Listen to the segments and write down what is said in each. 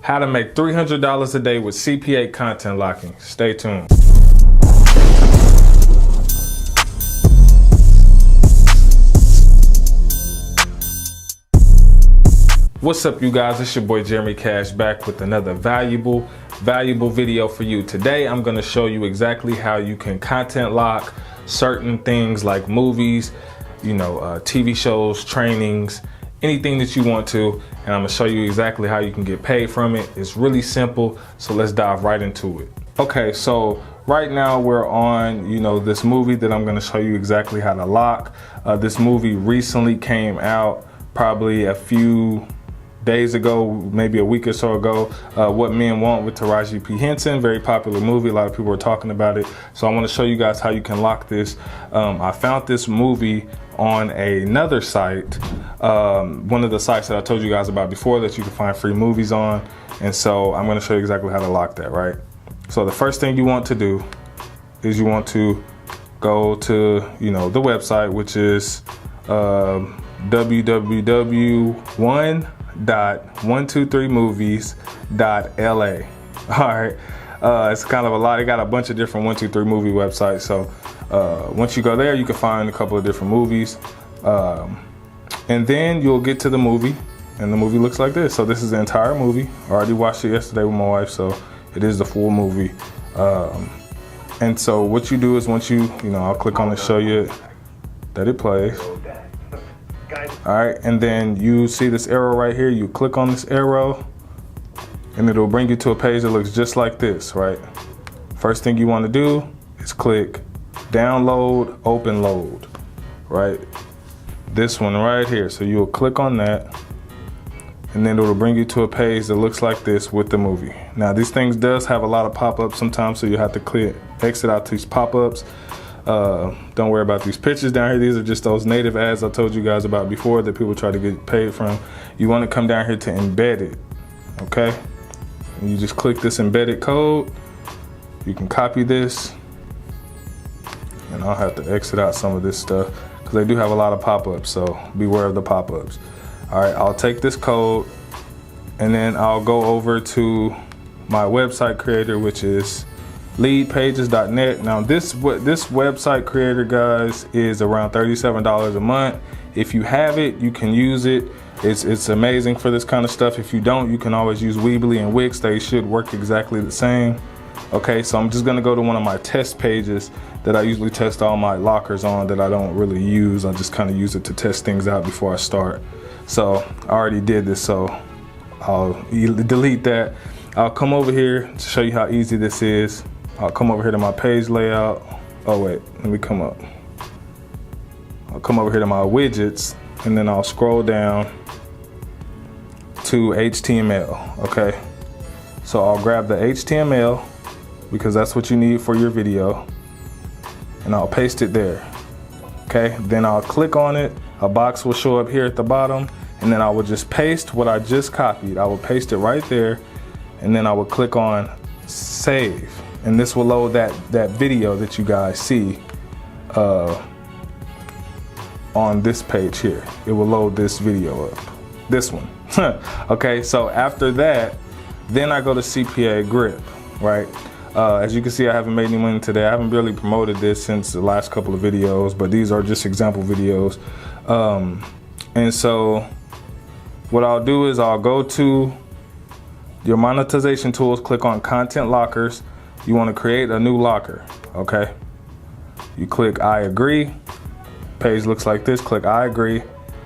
How to make $300 a day with CPA content locking. Stay tuned. What's up, you guys? It's your boy Jeremy Cash back with another valuable video for you. Today I'm going to show you exactly how you can content lock certain things like movies, TV shows, trainings, anything that you want to, and I'm gonna show you exactly how you can get paid from it. It's really simple, so let's dive right into it. Okay, so right now we're on, this movie that I'm gonna show you exactly how to lock. This movie recently came out, probably a few days ago, maybe a week or so ago. What Men Want with Taraji P. Henson, very popular movie. A lot of people are talking about it. So I want to show you guys how you can lock this. I found this movie on another site, one of the sites that I told you guys about before that you can find free movies on. And so I'm going to show you exactly how to lock that, right? So the first thing you want to do is you want to go to, the website, which is www.123movies.la. All right. It's kind of a lot. It got a bunch of different 123 movie websites. So once you go there, you can find a couple of different movies. And then you'll get to the movie, and the movie looks like this. So this is the entire movie. I already watched it yesterday with my wife, so it is the full movie. And so what you do is once I'll click on it, show you that it plays. All right, and then you see this arrow right here. You click on this arrow, and it'll bring you to a page that looks just like this, right? First thing you want to do is click download, open load, right? This one right here. So you'll click on that, and then it'll bring you to a page that looks like this with the movie. Now, these things does have a lot of pop-ups sometimes, so you have to exit out these pop-ups. Don't worry about these pictures down here. These are just those native ads I told you guys about before that people try to get paid from. You want to come down here to embed it, okay? And you just click this embedded code. You can copy this, and I'll have to exit out some of this stuff because they do have a lot of pop-ups, so beware of the pop-ups. All right, I'll take this code, and then I'll go over to my website creator, which is leadpages.net. Now this website creator, guys, is around $37 a month. If you have it, you can use it. It's amazing for this kind of stuff. If you don't, you can always use Weebly and Wix. They should work exactly the same. Okay, so I'm just gonna go to one of my test pages that I usually test all my lockers on that I don't really use. I just kind of use it to test things out before I start. So I already did this, so I'll delete that. I'll come over here to show you how easy this is. I'll come over here to my page layout. Oh wait, let me come up. I'll come over here to my widgets, and then I'll scroll down to HTML, okay? So I'll grab the HTML because that's what you need for your video, and I'll paste it there, okay? Then I'll click on it. A box will show up here at the bottom, and then I will just paste what I just copied. I will paste it right there, and then I will click on save. And this will load that video that you guys see on this page here. It will load this video up, this one. Okay, so after that, then I go to CPA Grip, right? As you can see, I haven't made any money today. I haven't really promoted this since the last couple of videos, but these are just example videos. And so what I'll do is I'll go to your monetization tools, click on content lockers. You want to create a new locker, okay? You click I agree. Page looks like this. Click I agree.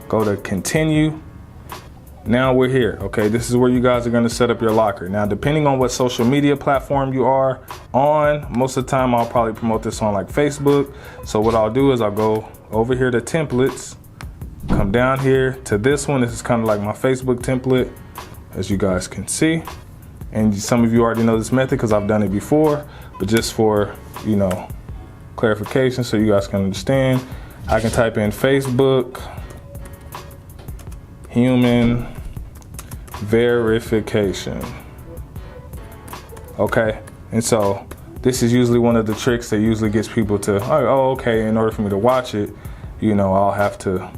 Go to continue. Now we're here, okay? This is where you guys are going to set up your locker. Now, depending on what social media platform you are on, most of the time I'll probably promote this on like Facebook. So what I'll do is I'll go over here to templates, come down here to this one. This is kind of like my Facebook template, as you guys can see. And some of you already know this method because I've done it before, but just for, clarification so you guys can understand, I can type in Facebook human verification. Okay, and so this is usually one of the tricks that usually gets people to, oh, okay, in order for me to watch it, I'll have to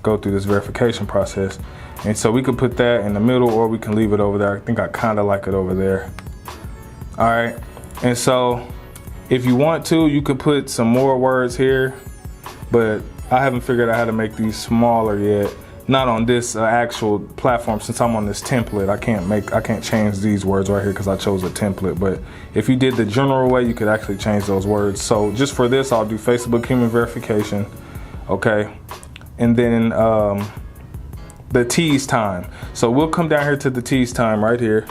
go through this verification process. And so we could put that in the middle, or we can leave it over there. I think I kind of like it over there. All right, and so if you want to, you could put some more words here, but I haven't figured out how to make these smaller yet. Not on this actual platform, since I'm on this template. I can't change these words right here because I chose a template. But if you did the general way, you could actually change those words. So just for this, I'll do Facebook human verification, okay? And then the tease time. So we'll come down here to the tease time right here.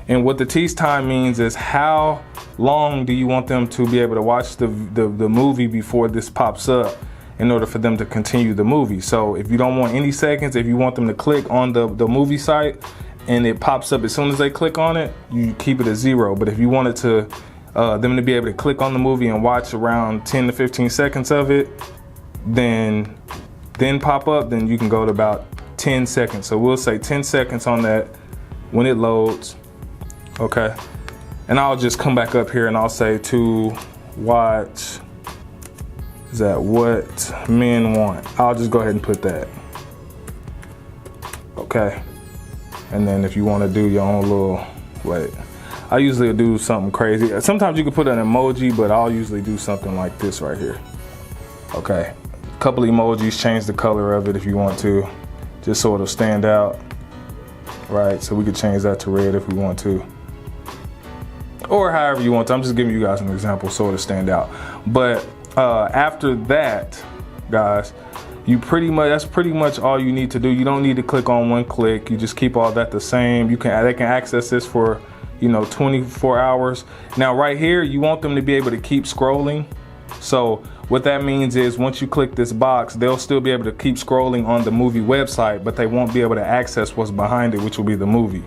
And what the tease time means is how long do you want them to be able to watch the movie before this pops up in order for them to continue the movie. So if you don't want any seconds, if you want them to click on the movie site and it pops up as soon as they click on it, you keep it at 0. But if you wanted to them to be able to click on the movie and watch around 10 to 15 seconds of it, then pop up, then you can go to about 10 seconds. So we'll say 10 seconds on that when it loads. Okay, and I'll just come back up here and I'll say to watch, is that what men want? I'll just go ahead and put that. Okay, and then if you want to do your own little, wait, I usually do something crazy. Sometimes you can put an emoji, but I'll usually do something like this right here. Okay, a couple emojis, change the color of it if you want to, just so it'll stand out. Right, so we could change that to red if we want to, or however you want to. I'm just giving you guys an example so it'll stand out. But after that, guys, that's pretty much all you need to do. You don't need to click on one click. You just keep all that the same. They can access this for 24 hours. Now right here, you want them to be able to keep scrolling. So what that means is once you click this box, they'll still be able to keep scrolling on the movie website, but they won't be able to access what's behind it, which will be the movie,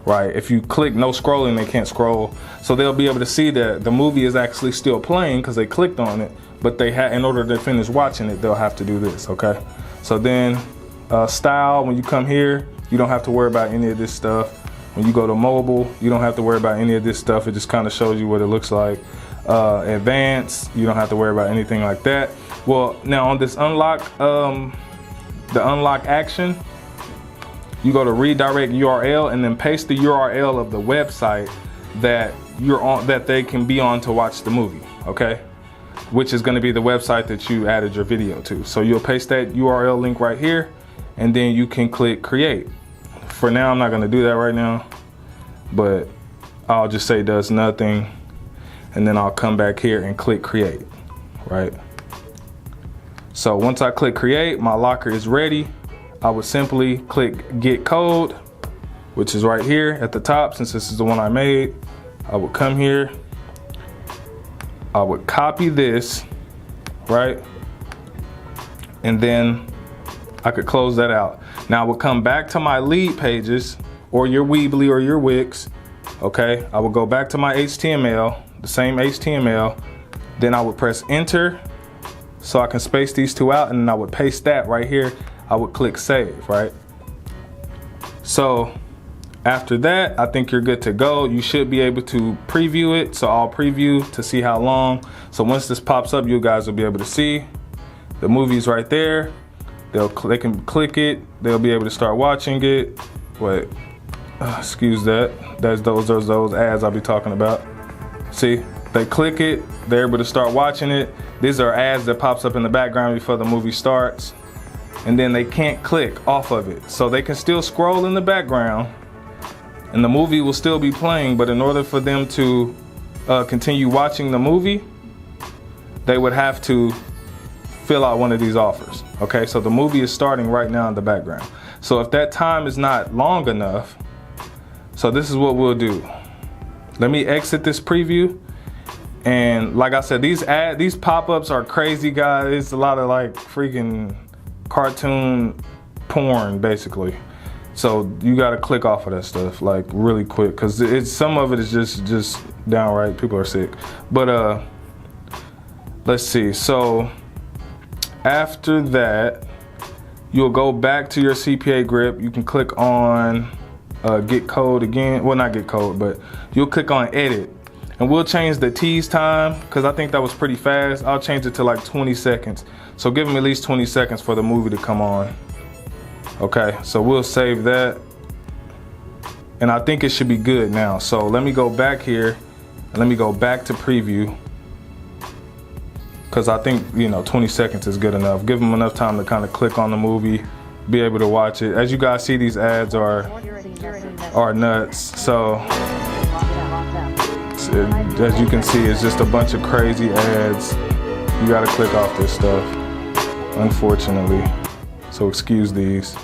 right? If you click no scrolling, they can't scroll. So they'll be able to see that the movie is actually still playing because they clicked on it, but in order to finish watching it, they'll have to do this, okay? So then style, when you come here, you don't have to worry about any of this stuff. When you go to mobile, you don't have to worry about any of this stuff. It just kind of shows you what it looks like. Advanced, you don't have to worry about anything like that. Well, now on this unlock, the unlock action, you go to redirect URL and then paste the URL of the website that you're on, that they can be on to watch the movie, okay? Which is going to be the website that you added your video to. So you'll paste that URL link right here, and then you can click create. For now, I'm not going to do that right now, but I'll just say does nothing. And then I'll come back here and click create, right? So once I click create, my locker is ready. I would simply click get code, which is right here at the top, since this is the one I made. I would come here, I would copy this, right? And then I could close that out. Now I would come back to my lead pages or your Weebly or your Wix, okay? I would go back to my HTML, the same HTML, then I would press enter so I can space these two out, and then I would paste that right here. I would click save, right? So after that, I think you're good to go. You should be able to preview it. So I'll preview to see how long. So once this pops up, you guys will be able to see the movie's right there. They can click it. They'll be able to start watching it. Wait, excuse that. That's those ads I'll be talking about. See, they click it, they're able to start watching it. These are ads that pops up in the background before the movie starts. And then they can't click off of it. So they can still scroll in the background and the movie will still be playing, but in order for them to continue watching the movie, they would have to fill out one of these offers. Okay, so the movie is starting right now in the background. So if that time is not long enough, so this is what we'll do. Let me exit this preview. And like I said, these pop-ups are crazy, guys. It's a lot of like freaking cartoon porn, basically. So you gotta click off of that stuff like really quick, because some of it is just downright people are sick. But let's see. So after that, you'll go back to your CPA grip. You can click on get code again. Well, not get code, but you'll click on edit. And we'll change the tease time, because I think that was pretty fast. I'll change it to like 20 seconds. So give them at least 20 seconds for the movie to come on. Okay, so we'll save that. And I think it should be good now. So let me go back here and let me go back to preview. Cause I think, you know, 20 seconds is good enough. Give them enough time to kind of click on the movie, be able to watch it. As you guys see, these ads are nuts. So as you can see, it's just a bunch of crazy ads. You gotta click off this stuff, unfortunately. So excuse these.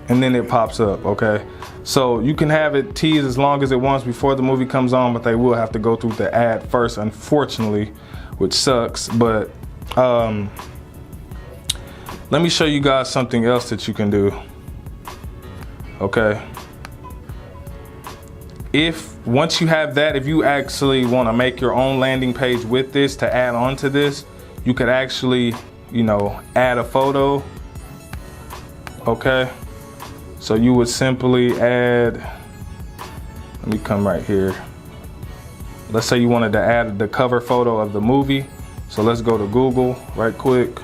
And then it pops up, okay? So you can have it tease as long as it wants before the movie comes on, but they will have to go through the ad first, unfortunately, which sucks. But let me show you guys something else that you can do, okay? Once you have that, if you actually want to make your own landing page with this to add on to this, you could actually, you know, add a photo, okay? So you would simply add, let me come right here. Let's say you wanted to add the cover photo of the movie. So let's go to Google right quick.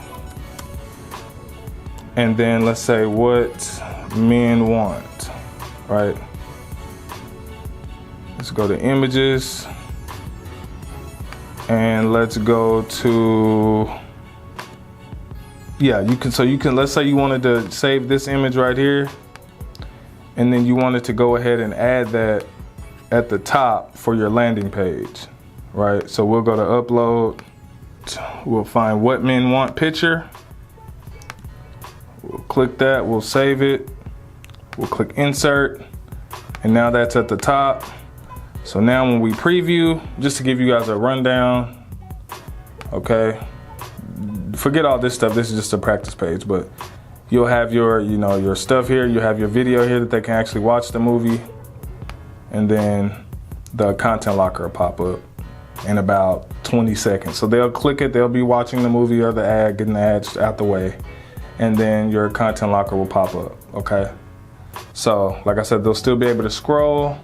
And then let's say what men want, right? Let's go to images. And let's go to, yeah, let's say you wanted to save this image right here. And then you wanted to go ahead and add that at the top for your landing page, right? So we'll go to upload. We'll find what men want picture. We'll click that, we'll save it. We'll click insert. And now that's at the top. So now when we preview, just to give you guys a rundown, okay? Forget all this stuff, this is just a practice page, but you'll have your, you know, your stuff here. You have your video here that they can actually watch the movie. And then the content locker will pop up in about 20 seconds. So they'll click it, they'll be watching the movie or the ad, getting the ads out the way. And then your content locker will pop up, okay? So, like I said, they'll still be able to scroll.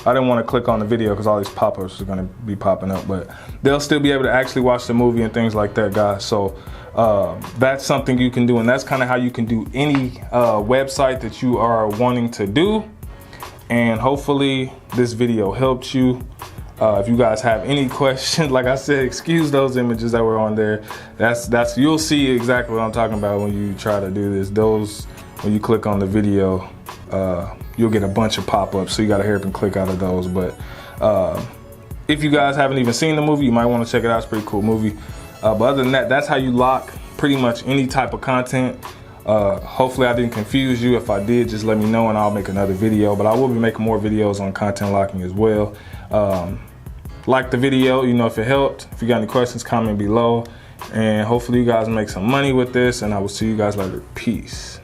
I didn't want to click on the video because all these pop-ups are gonna be popping up, but they'll still be able to actually watch the movie and things like that, guys. So that's something you can do, and that's kind of how you can do any website that you are wanting to do. And hopefully this video helped you. If you guys have any questions, like I said, excuse those images that were on there. That's you'll see exactly what I'm talking about when you try to do this. Those, when you click on the video, you'll get a bunch of pop-ups, so you gotta hurry up and click out of those. But if you guys haven't even seen the movie, you might want to check it out. It's a pretty cool movie. But other than that, that's how you lock pretty much any type of content. Hopefully I didn't confuse you. If I did, just let me know and I'll make another video. But I will be making more videos on content locking as well. Like the video, you know, if it helped. If you got any questions, comment below. And hopefully you guys make some money with this, and I will see you guys later. Peace.